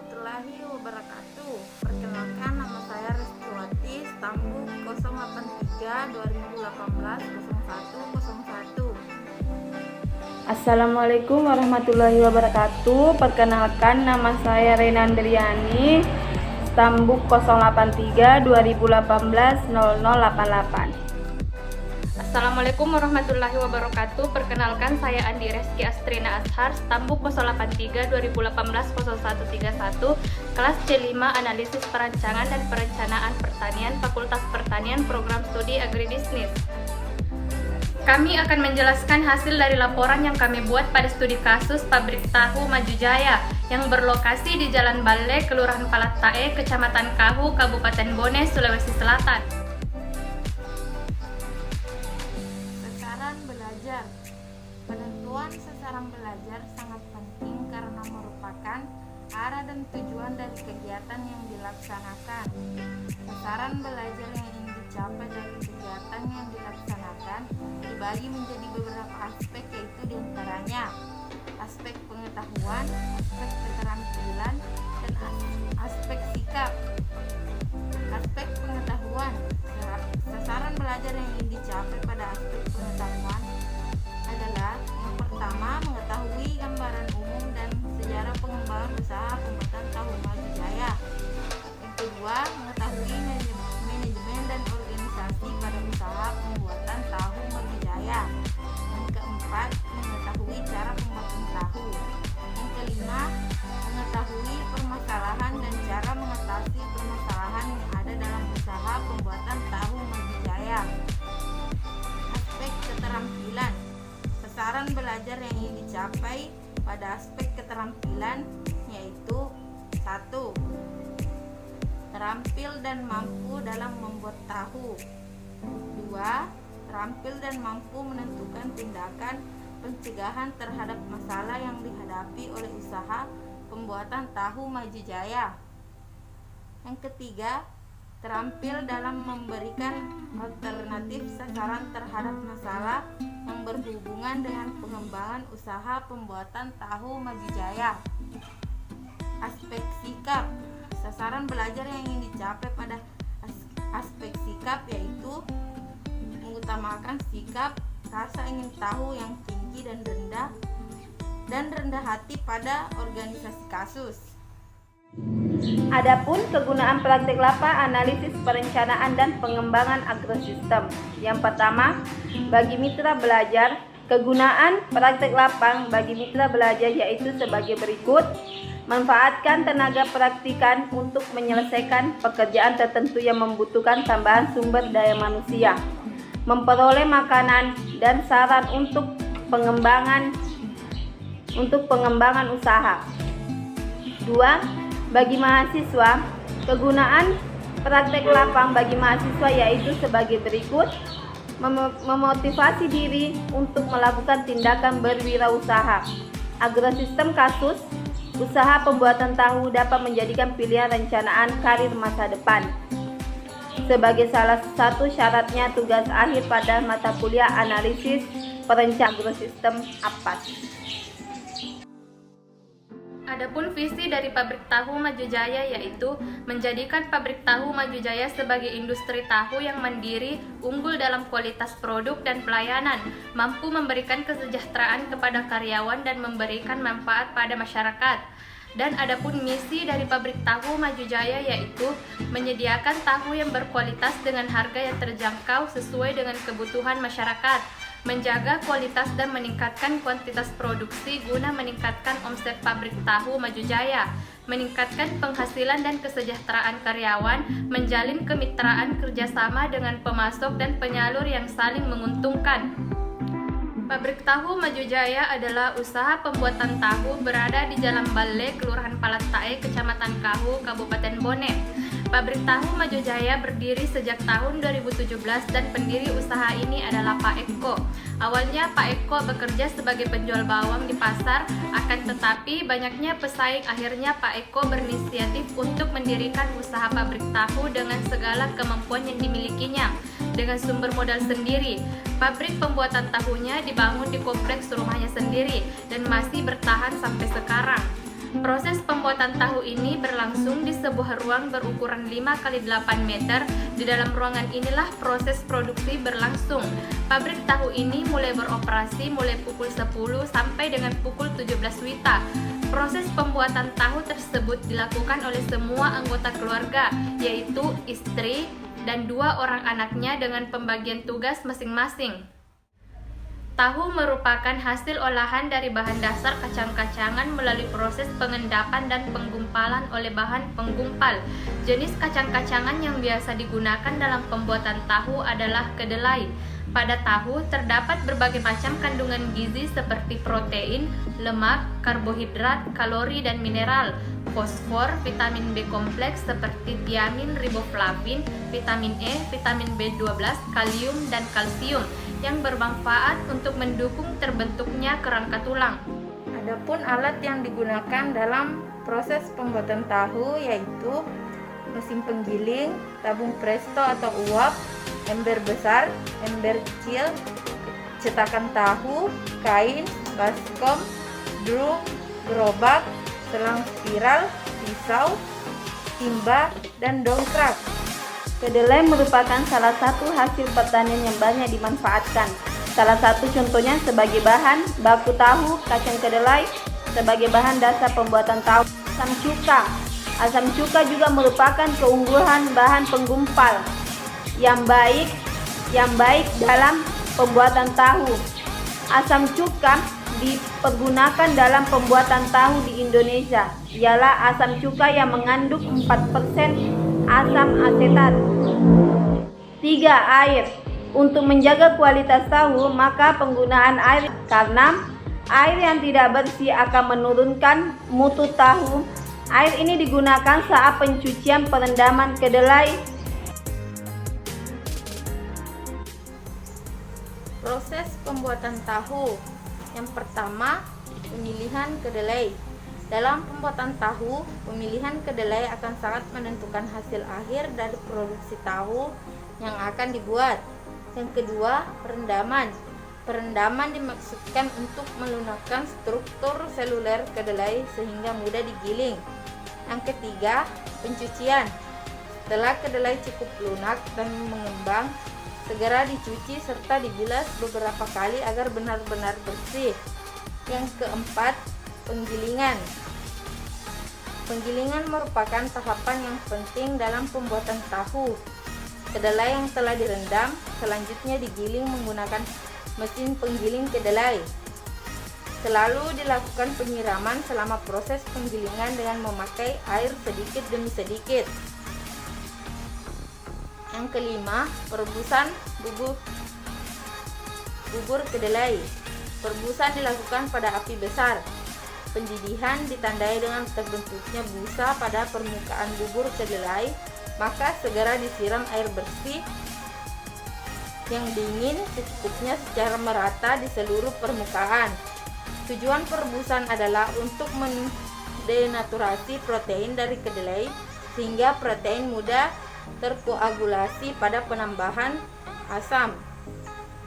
warahmatullahi wabarakatuh. Perkenalkan, nama saya Restuati, Stambuk 083 2018 0101. Assalamualaikum warahmatullahi wabarakatuh. Perkenalkan, nama saya Renandriani, Stambuk 083 2018 0088. Assalamualaikum warahmatullahi wabarakatuh. Perkenalkan, saya Andi Reski Astrina Ashar, Stambuk 083 2018 0131, kelas C5 Analisis Perancangan dan Perencanaan Pertanian, Fakultas Pertanian, Program Studi Agribisnis. Kami akan menjelaskan hasil dari laporan yang kami buat pada studi kasus pabrik tahu Maju Jaya yang berlokasi di Jalan Balle, Kelurahan Palatae, Kecamatan Kahu, Kabupaten Bone, Sulawesi Selatan. Sasaran belajar. Penentuan sasaran belajar sangat penting karena merupakan arah dan tujuan dari kegiatan yang dilaksanakan. Sasaran belajar yang ingin dicapai dari kegiatan yang dilaksanakan dibagi menjadi beberapa aspek, yaitu diantaranya aspek pengetahuan, aspek keterampilan, dan aspek sikap. Aspek pengetahuan. Sasaran belajar yang ingin dicapai pada aspek pengetahuan adalah yang pertama, mengetahui gambaran umum dan sejarah pengembangan usaha pembuatan tahu Maju Jaya. Yang kedua, mengetahui manajemen dan organisasi pada usaha pembuatan tahu Maju Jaya. Yang keempat, mengetahui cara pembuatan tahu. Yang kelima, mengetahui permasalahan dan cara mengatasi permasalahan yang ada dalam usaha pembuatan tahu Maju Jaya. Aspek keterampilan. Sasaran belajar yang ingin dicapai pada aspek keterampilan yaitu 1. Terampil dan mampu dalam membuat tahu. 2. Terampil dan mampu menentukan tindakan pencegahan terhadap masalah yang dihadapi oleh usaha pembuatan tahu Maju Jaya. Yang ketiga, terampil dalam memberikan alternatif sasaran terhadap masalah yang berhubungan dengan pengembangan usaha pembuatan tahu Maju Jaya. Aspek sikap. Sasaran belajar yang ingin dicapai pada aspek sikap yaitu mengutamakan sikap rasa ingin tahu yang tinggi dan rendah hati pada organisasi kasus. Adapun kegunaan praktik LAPA, analisis perencanaan dan pengembangan agrosistem. Yang pertama, bagi mitra belajar, kegunaan praktik lapang bagi mitra belajar yaitu sebagai berikut: manfaatkan tenaga praktikan untuk menyelesaikan pekerjaan tertentu yang membutuhkan tambahan sumber daya manusia, memperoleh makanan dan saran untuk pengembangan usaha. 2. Bagi mahasiswa, kegunaan praktek lapang bagi mahasiswa yaitu sebagai berikut: memotivasi diri untuk melakukan tindakan berwirausaha. Agrosistem kasus, usaha pembuatan tahu dapat menjadikan pilihan rencanaan karir masa depan. Sebagai salah satu syaratnya, tugas akhir pada mata kuliah analisis perencanaan agrosistem APAS. Adapun visi dari pabrik tahu Maju Jaya yaitu menjadikan pabrik tahu Maju Jaya sebagai industri tahu yang mandiri, unggul dalam kualitas produk dan pelayanan, mampu memberikan kesejahteraan kepada karyawan dan memberikan manfaat pada masyarakat. Dan adapun misi dari pabrik tahu Maju Jaya yaitu menyediakan tahu yang berkualitas dengan harga yang terjangkau sesuai dengan kebutuhan masyarakat, menjaga kualitas dan meningkatkan kuantitas produksi guna meningkatkan omset pabrik tahu Maju Jaya, meningkatkan penghasilan dan kesejahteraan karyawan, menjalin kemitraan kerjasama dengan pemasok dan penyalur yang saling menguntungkan. Pabrik tahu Maju Jaya adalah usaha pembuatan tahu berada di Jalan Balle, Kelurahan Palatae, Kecamatan Kahu, Kabupaten Bone. Pabrik tahu Maju Jaya berdiri sejak tahun 2017 dan pendiri usaha ini adalah Pak Eko. Awalnya Pak Eko bekerja sebagai penjual bawang di pasar, akan tetapi banyaknya pesaing, akhirnya Pak Eko berinisiatif untuk mendirikan usaha pabrik tahu dengan segala kemampuan yang dimilikinya. Dengan sumber modal sendiri, pabrik pembuatan tahunya dibangun di kompleks rumahnya sendiri dan masih bertahan sampai sekarang. Proses pembuatan tahu ini berlangsung di sebuah ruang berukuran 5 x 8 meter. Di dalam ruangan inilah proses produksi berlangsung. Pabrik tahu ini mulai beroperasi mulai pukul 10 sampai dengan pukul 17 WITA. Proses pembuatan tahu tersebut dilakukan oleh semua anggota keluarga, yaitu istri dan 2 orang anaknya dengan pembagian tugas masing-masing. Tahu merupakan hasil olahan dari bahan dasar kacang-kacangan melalui proses pengendapan dan penggumpalan oleh bahan penggumpal. Jenis kacang-kacangan yang biasa digunakan dalam pembuatan tahu adalah kedelai. Pada tahu terdapat berbagai macam kandungan gizi seperti protein, lemak, karbohidrat, kalori, dan mineral, fosfor, vitamin B kompleks seperti tiamin, riboflavin, vitamin E, vitamin B12, kalium, dan kalsium yang bermanfaat untuk mendukung terbentuknya kerangka tulang. Adapun alat yang digunakan dalam proses pembuatan tahu yaitu mesin penggiling, tabung presto atau uap, ember besar, ember kecil, cetakan tahu, kain, baskom, drum, gerobak, selang spiral, pisau, timba, dan dongkrak. Kedelai merupakan salah satu hasil pertanian yang banyak dimanfaatkan. Salah satu contohnya sebagai bahan baku tahu, kacang kedelai sebagai bahan dasar pembuatan tahu. Asam cuka. Asam cuka juga merupakan keunggulan bahan penggumpal yang baik dalam pembuatan tahu. Asam cuka dipergunakan dalam pembuatan tahu di Indonesia. Ialah asam cuka yang mengandung 4% asam asetat. 3. Air. Untuk menjaga kualitas tahu, maka penggunaan air, karena air yang tidak bersih akan menurunkan mutu tahu. Air ini digunakan saat pencucian perendaman kedelai. Proses pembuatan tahu. Yang pertama, pemilihan kedelai. Dalam pembuatan tahu, pemilihan kedelai akan sangat menentukan hasil akhir dari produksi tahu yang akan dibuat. Yang kedua, perendaman. Perendaman dimaksudkan untuk melunakkan struktur seluler kedelai sehingga mudah digiling. Yang ketiga, pencucian. Setelah kedelai cukup lunak dan mengembang, segera dicuci serta dibilas beberapa kali agar benar-benar bersih. Yang keempat, penggilingan. Penggilingan merupakan tahapan yang penting dalam pembuatan tahu. Kedelai yang telah direndam selanjutnya digiling menggunakan mesin penggiling kedelai. Selalu dilakukan penyiraman selama proses penggilingan dengan memakai air sedikit demi sedikit. Yang kelima, perebusan bubur kedelai. Perebusan dilakukan pada api besar. Pendidihan ditandai dengan terbentuknya busa pada permukaan bubur kedelai, maka segera disiram air bersih yang dingin secukupnya secara merata di seluruh permukaan. Tujuan perebusan adalah untuk mendenaturasi protein dari kedelai sehingga protein mudah terkoagulasi pada penambahan asam.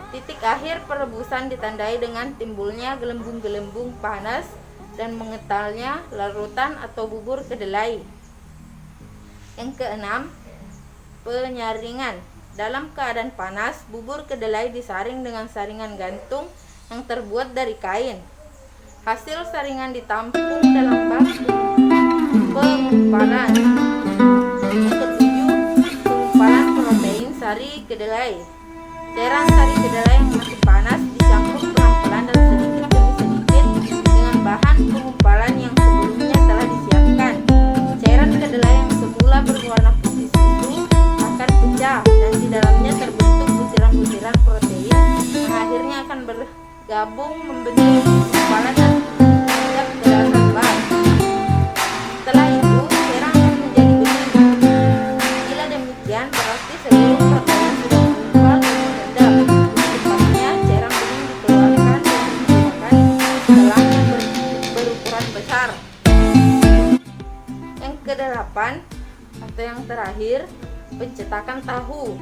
Titik akhir perebusan ditandai dengan timbulnya gelembung-gelembung panas dan mengentalnya larutan atau bubur kedelai. Yang keenam, penyaringan. Dalam keadaan panas, bubur kedelai disaring dengan saringan gantung yang terbuat dari kain. Hasil saringan ditampung dalam bak pengumpalan. Yang ketujuh, pengumpalan protein sari kedelai. Cairan sari kedelai yang masih panas dicampur pelan-pelan dan sedikit demi sedikit dengan bahan pengumpalan yang sebelumnya telah disiapkan. Cairan kedelai yang semula berwarna putih susu akan pecah dan di dalamnya terbentuk butiran-butiran protein yang akhirnya akan bergabung membentuk gumpalan dan mengendap ke dasar bak. Setelah itu, cairan akan menjadi bening. Bila demikian, berarti seluruh protein sudah menggumpal dan mengendap. Secepatnya, cairan bening dikeluarkan dan digunakan selang yang berukuran besar. Yang kedelapan atau yang terakhir, pencetakan tahu.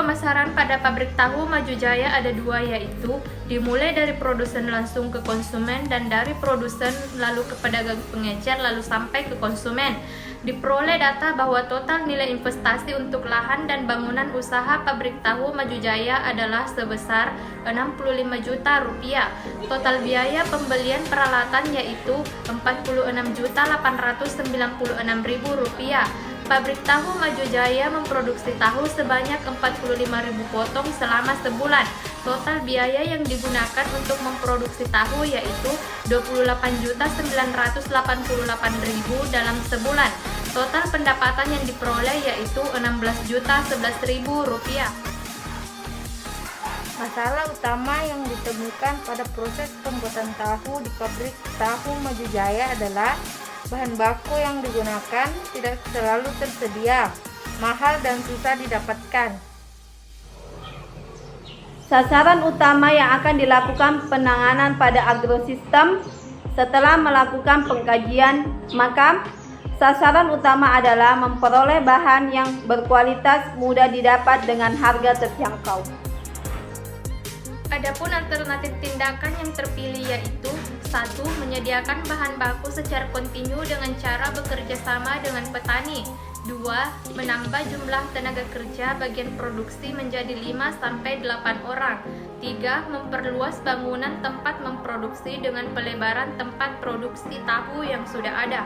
pemasaran pada pabrik tahu Maju Jaya ada dua, yaitu dimulai dari produsen langsung ke konsumen dan dari produsen lalu ke pedagang pengecer lalu sampai ke konsumen. Diperoleh data bahwa total nilai investasi untuk lahan dan bangunan usaha pabrik tahu Maju Jaya adalah sebesar 65 juta rupiah. Total biaya pembelian peralatan yaitu 46.896.000 rupiah. Pabrik tahu Maju Jaya memproduksi tahu sebanyak 45.000 potong selama sebulan. Total biaya yang digunakan untuk memproduksi tahu yaitu 28.988.000 dalam sebulan. Total pendapatan yang diperoleh yaitu 16.011.000 rupiah. Masalah utama yang ditemukan pada proses pembuatan tahu di pabrik tahu Maju Jaya adalah bahan baku yang digunakan tidak selalu tersedia, mahal dan susah didapatkan. Sasaran utama yang akan dilakukan penanganan pada agrosistem setelah melakukan pengkajian, maka sasaran utama adalah memperoleh bahan yang berkualitas, mudah didapat dengan harga terjangkau. Adapun alternatif tindakan yang terpilih yaitu 1. Menyediakan bahan baku secara kontinu dengan cara bekerja sama dengan petani. 2. Menambah jumlah tenaga kerja bagian produksi menjadi 5-8 orang. 3. Memperluas bangunan tempat memproduksi dengan pelebaran tempat produksi tahu yang sudah ada.